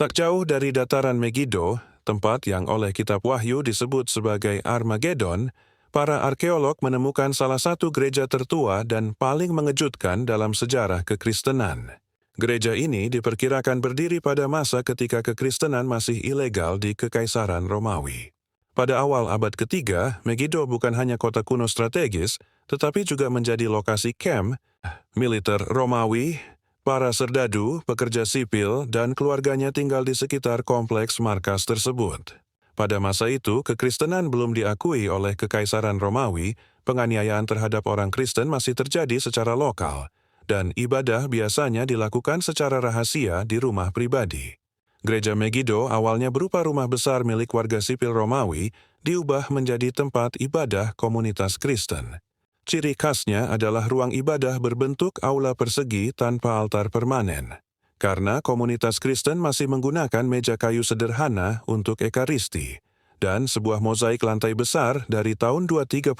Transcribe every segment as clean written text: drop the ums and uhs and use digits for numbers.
Tak jauh dari dataran Megiddo, tempat yang oleh kitab Wahyu disebut sebagai Armageddon, para arkeolog menemukan salah satu gereja tertua dan paling mengejutkan dalam sejarah kekristenan. Gereja ini diperkirakan berdiri pada masa ketika kekristenan masih ilegal di Kekaisaran Romawi. Pada awal abad ketiga, Megiddo bukan hanya kota kuno strategis, tetapi juga menjadi lokasi kamp militer Romawi. Para serdadu, pekerja sipil, dan keluarganya tinggal di sekitar kompleks markas tersebut. Pada masa itu, kekristenan belum diakui oleh Kekaisaran Romawi, penganiayaan terhadap orang Kristen masih terjadi secara lokal, dan ibadah biasanya dilakukan secara rahasia di rumah pribadi. Gereja Megiddo awalnya berupa rumah besar milik warga sipil Romawi, diubah menjadi tempat ibadah komunitas Kristen. Ciri khasnya adalah ruang ibadah berbentuk aula persegi tanpa altar permanen. Karena komunitas Kristen masih menggunakan meja kayu sederhana untuk ekaristi, dan sebuah mozaik lantai besar dari tahun 230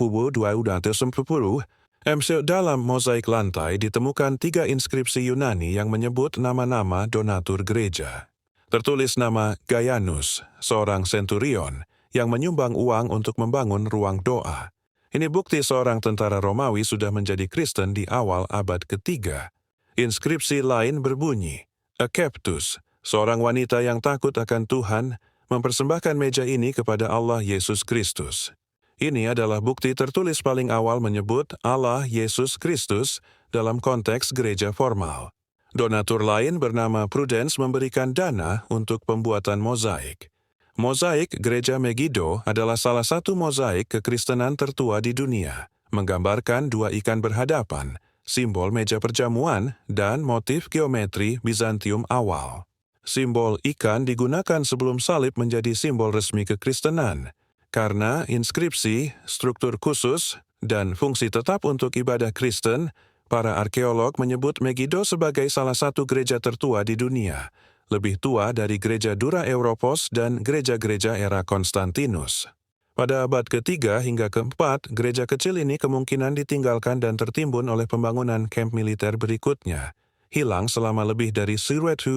dalam mozaik lantai ditemukan 3 inskripsi Yunani yang menyebut nama-nama donatur gereja. Tertulis nama Gaianus, seorang senturion, yang menyumbang uang untuk membangun ruang doa. Ini bukti seorang tentara Romawi sudah menjadi Kristen di awal abad ketiga. Inskripsi lain berbunyi, Akeptus, seorang wanita yang takut akan Tuhan, mempersembahkan meja ini kepada Allah Yesus Kristus. Ini adalah bukti tertulis paling awal menyebut Allah Yesus Kristus dalam konteks gereja formal. Donatur lain bernama Prudence memberikan dana untuk pembuatan mozaik. Mozaik Gereja Megiddo adalah salah satu mozaik kekristenan tertua di dunia, menggambarkan 2 ikan berhadapan, simbol meja perjamuan, dan motif geometri Bizantium awal. Simbol ikan digunakan sebelum salib menjadi simbol resmi kekristenan, karena inskripsi, struktur khusus, dan fungsi tetap untuk ibadah Kristen, para arkeolog menyebut Megiddo sebagai salah satu gereja tertua di dunia, lebih tua dari gereja Dura Europos dan gereja-gereja era Konstantinus. Pada abad ketiga hingga keempat, gereja kecil ini kemungkinan ditinggalkan dan tertimbun oleh pembangunan kamp militer berikutnya, hilang selama lebih dari 1.700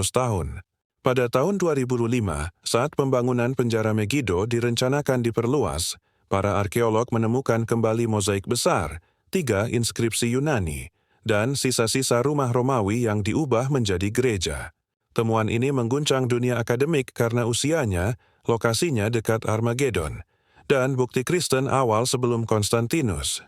tahun. Pada tahun 2005, saat pembangunan penjara Megiddo direncanakan diperluas, para arkeolog menemukan kembali mozaik besar, 3 inskripsi Yunani, dan sisa-sisa rumah Romawi yang diubah menjadi gereja. Temuan ini mengguncang dunia akademik karena usianya, lokasinya dekat Armageddon, dan bukti Kristen awal sebelum Konstantinus.